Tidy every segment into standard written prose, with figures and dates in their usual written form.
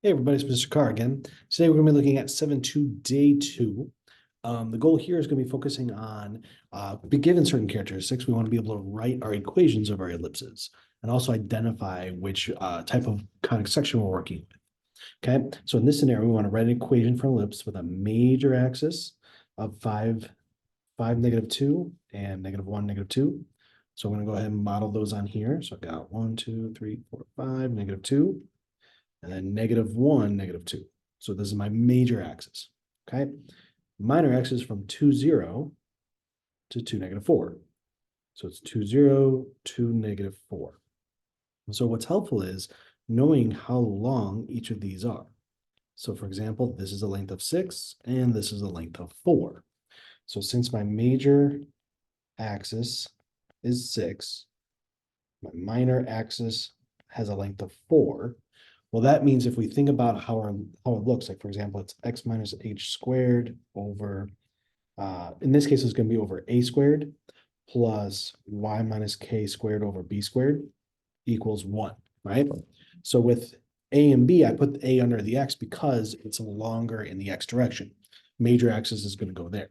Hey everybody, it's Mr. Carr again. Today we're going to be looking at 7.2 day 2. The goal here is going to be focusing on, given certain characteristics, we want to be able to write our equations of our ellipses and also identify which type of conic section we're working with. Okay, so in this scenario, we want to write an equation for an ellipse with a major axis of 5, negative 2, and negative 1, negative 2. So I'm going to go ahead and model those on here. So I've got 1, 2, 3, 4, 5, negative 2. And then negative 1, negative 2. So this is my major axis, okay? Minor axis from 2, 0 to 2, negative 4. So it's 2, 0, 2, negative 4. And so what's helpful is knowing how long each of these are. So for example, this is a length of 6, and this is a length of 4. So since my major axis is 6, my minor axis has a length of 4, well, that means if we think about how it looks, like for example, it's x minus h squared over, in this case, it's going to be over a squared plus y minus k squared over b squared equals 1, right? So with a and b, I put the a under the x because it's longer in the x direction. Major axis is going to go there.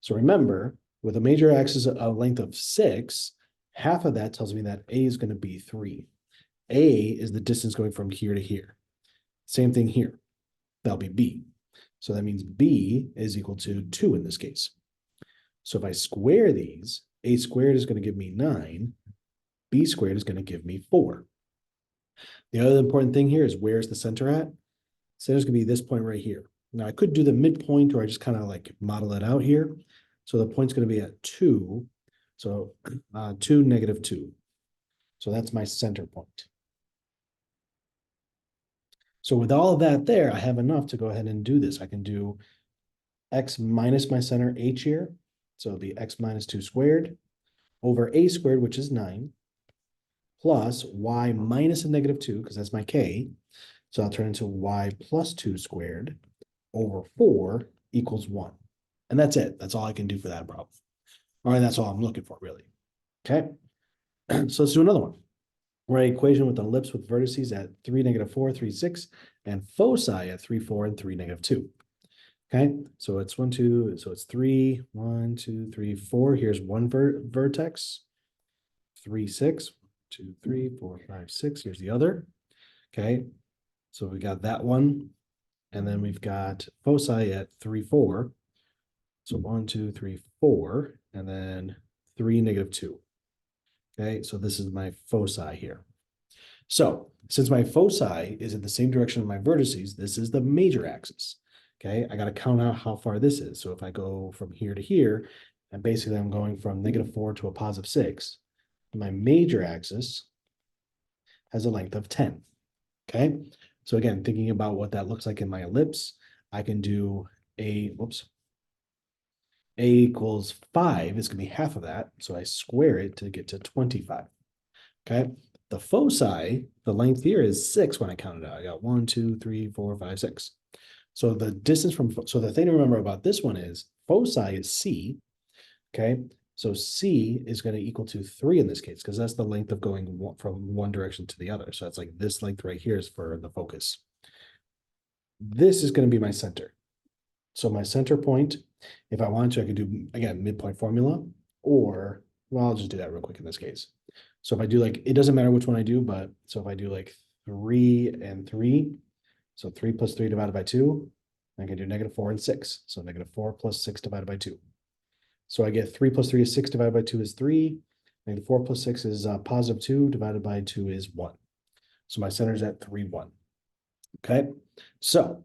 So remember, with a major axis a length of 6, half of that tells me that a is going to be 3. A is the distance going from here to here. Same thing here. That'll be B. So that means B is equal to 2 in this case. So if I square these, A squared is going to give me 9. B squared is going to give me 4. The other important thing here is where's the center at? Center's going to be this point right here. Now I could do the midpoint or I just kind of like model it out here. So the point's going to be at 2. So 2, negative 2. So that's my center point. So with all of that there, I have enough to go ahead and do this. I can do x minus my center h here. So it'll be x minus 2 squared over a squared, which is 9, plus y minus a negative 2, because that's my k. So I'll turn into y plus 2 squared over 4 equals 1. And that's it. That's all I can do for that problem. All right, that's all I'm looking for, really. Okay, so let's do another one. Write an equation with an ellipse with vertices at 3, negative 4, 3, 6, and foci at 3, 4, and 3, negative 2. Okay, so it's 1, 2, so it's 3, 1, 2, 3, 4. Here's one vertex. 3, 6, 2, 3, 4, 5, 6. Here's the other. Okay, so we got that one. And then we've got foci at 3, 4. So 1, 2, 3, 4, and then 3, negative 2. Okay, so this is my foci here. So since my foci is in the same direction of my vertices, this is the major axis. Okay, I got to count out how far this is. So if I go from here to here, and basically I'm going from negative 4 to a positive 6, my major axis has a length of 10. Okay, so again, thinking about what that looks like in my ellipse, I can do a equals 5 is going to be half of that. So I square it to get to 25. Okay. The foci, the length here is 6 when I count it out. I got 1, 2, 3, 4, 5, 6. So the distance so the thing to remember about this one is foci is C. Okay. So C is going to equal to 3 in this case, because that's the length of going from one direction to the other. So that's like this length right here is for the focus. This is going to be my center. So my center point, if I wanted to, I could do, again, midpoint formula, or, well, I'll just do that real quick in this case. So if I do like, it doesn't matter which one I do, but so if I do like 3 and 3, so 3 plus 3 divided by 2, I can do negative 4 and 6. So negative 4 plus 6 divided by 2. So I get 3 plus 3 is 6 divided by 2 is 3. Negative 4 plus 6 is positive 2 divided by 2 is 1. So my center is at 3, 1. Okay, so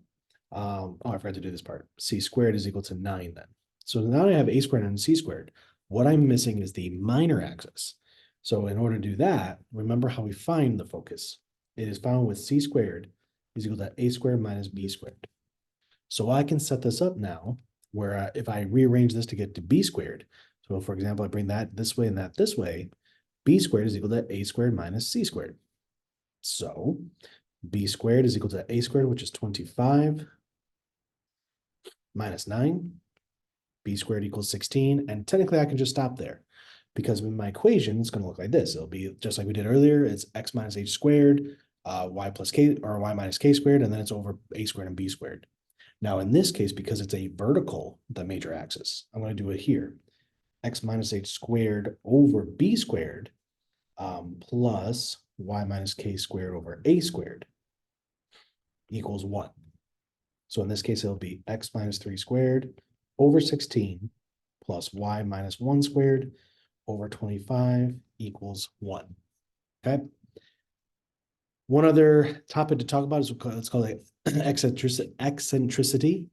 oh, I forgot to do this part. C squared is equal to 9 then. So now I have a squared and c squared. What I'm missing is the minor axis. So in order to do that, remember how we find the focus. It is found with c squared is equal to a squared minus b squared. So I can set this up now where if I rearrange this to get to b squared, so for example, I bring that this way and that this way, b squared is equal to a squared minus c squared. So b squared is equal to a squared, which is 25, minus 9, b squared equals 16, and technically I can just stop there because my equation is going to look like this. It'll be just like we did earlier. It's x minus h squared y plus k or y minus k squared, and then it's over a squared and b squared. Now, in this case, because it's a vertical, the major axis, I'm going to do it here. X minus h squared over b squared plus y minus k squared over a squared equals 1. So in this case, it'll be x minus 3 squared over 16 plus y minus 1 squared over 25 equals 1. Okay. One other topic to talk about is let's call it eccentricity.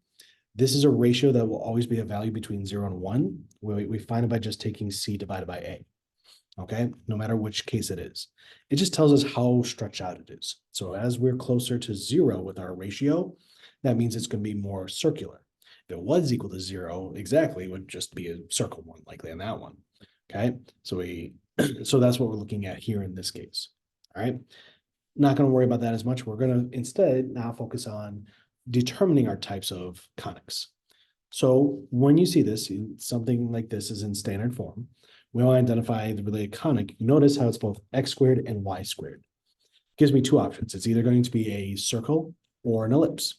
This is a ratio that will always be a value between 0 and 1. We find it by just taking c divided by a. Okay, no matter which case it is. It just tells us how stretched out it is. So as we're closer to 0 with our ratio, that means it's going to be more circular. If it was equal to 0 exactly, it would just be a circle one, likely on that one. Okay, so so that's what we're looking at here in this case. All right, not going to worry about that as much. We're going to instead now focus on determining our types of conics. So when you see this, something like this is in standard form. We will identify the related conic. Notice how it's both x squared and y squared. Gives me two options. It's either going to be a circle or an ellipse.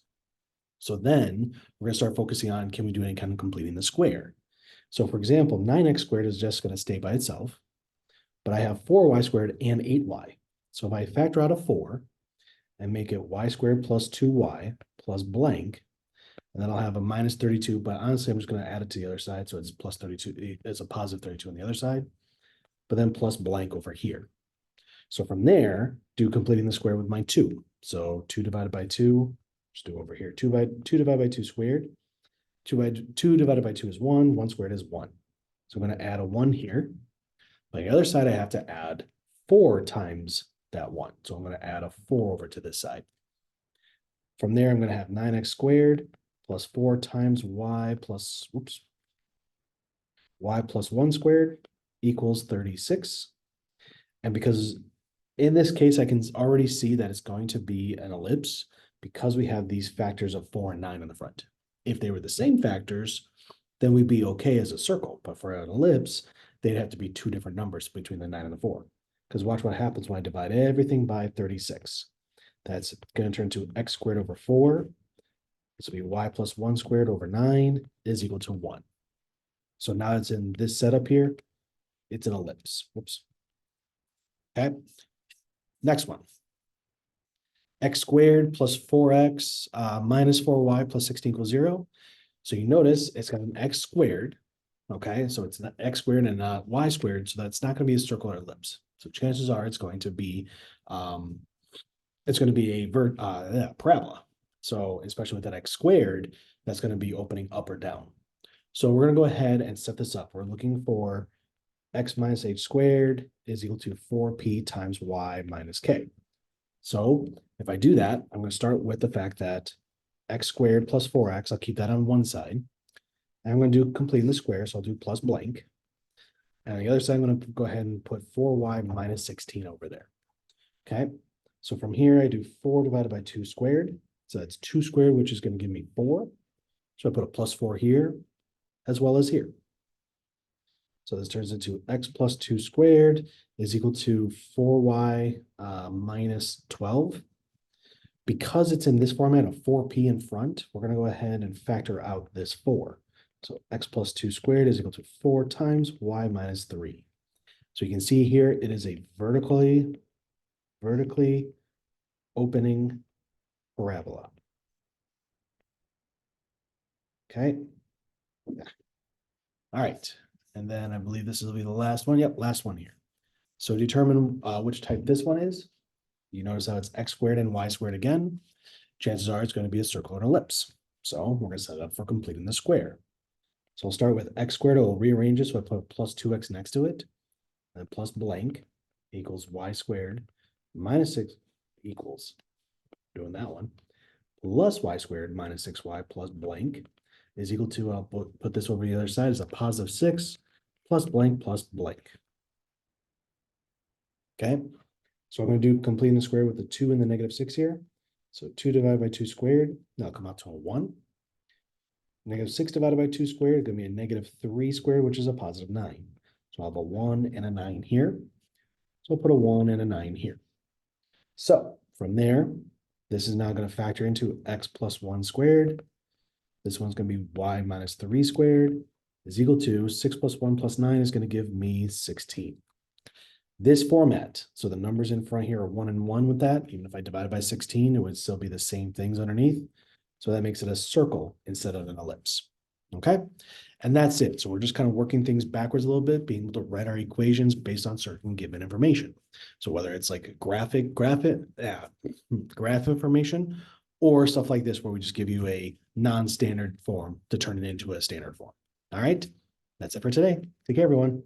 So then we're going to start focusing on, can we do any kind of completing the square? So for example, 9x squared is just going to stay by itself, but I have 4y squared and 8y. So if I factor out a 4 and make it y squared plus 2y plus blank, and then I'll have a minus 32, but honestly, I'm just going to add it to the other side. So it's plus 32, it's a positive 32 on the other side, but then plus blank over here. So from there, do completing the square with my 2. So 2 divided by 2, just do over here. 2 divided by 2 squared. 2 divided by 2 is 1. 1 squared is 1. So I'm going to add a 1 here. On the other side, I have to add 4 times that 1. So I'm going to add a 4 over to this side. From there, I'm going to have 9x squared plus 4 times y plus, y plus 1 squared equals 36. And because in this case, I can already see that it's going to be an ellipse because we have these factors of 4 and 9 on the front. If they were the same factors, then we'd be okay as a circle. But for an ellipse, they'd have to be 2 different numbers between the 9 and the 4. Because watch what happens when I divide everything by 36. That's going to turn to x squared over 4. This will be y plus 1 squared over 9 is equal to 1. So now it's in this setup here. It's an ellipse. Whoops. Okay. Next one. X squared plus 4x minus 4y plus 16 equals 0. So you notice it's got an x squared. Okay, so it's not x squared and not y squared. So that's not going to be a circle or ellipse. So chances are it's going to be a parabola. So especially with that x squared, that's going to be opening up or down. So we're going to go ahead and set this up. We're looking for x minus h squared is equal to 4p times y minus k. So if I do that, I'm going to start with the fact that x squared plus 4x, I'll keep that on one side. And I'm going to do completing the square, so I'll do plus blank. And on the other side, I'm going to go ahead and put 4y minus 16 over there. Okay, so from here, I do 4 divided by 2 squared. So that's 2 squared, which is going to give me 4. So I put a plus 4 here, as well as here. So this turns into x plus 2 squared is equal to 4y minus 12. Because it's in this format of 4p in front, we're going to go ahead and factor out this 4. So x plus 2 squared is equal to 4 times y minus 3. So you can see here, it is a vertically opening parabola. Okay. Yeah. All right. And then I believe this will be the last one. Yep, last one here. So determine which type this one is. You notice how it's x squared and y squared again. Chances are it's going to be a circle or an ellipse. So we're going to set it up for completing the square. So I'll start with x squared. I'll rearrange it. So I put plus 2x next to it. And plus blank equals y squared minus 6 equals, doing that one, plus y squared minus 6y plus blank is equal to, I'll put this over the other side as a positive 6 plus blank. Okay, so I'm going to do completing the square with the 2 and the negative 6 here. So 2 divided by 2 squared, that'll come out to a 1. Negative 6 divided by 2 squared is going to be a negative 3 squared, which is a positive 9. So I'll have a 1 and a 9 here. So I'll put a 1 and a 9 here. So From there, this is now going to factor into x plus 1 squared. This one's going to be y minus 3 squared is equal to 6 plus 1 plus 9 is going to give me 16. This format, so the numbers in front here are 1 and 1 with that. Even if I divide by 16, it would still be the same things underneath. So that makes it a circle instead of an ellipse. Okay, and that's it. So we're just kind of working things backwards a little bit, being able to write our equations based on certain given information. So whether it's like graph information, or stuff like this where we just give you a non-standard form to turn it into a standard form. All right, that's it for today. Take care, everyone.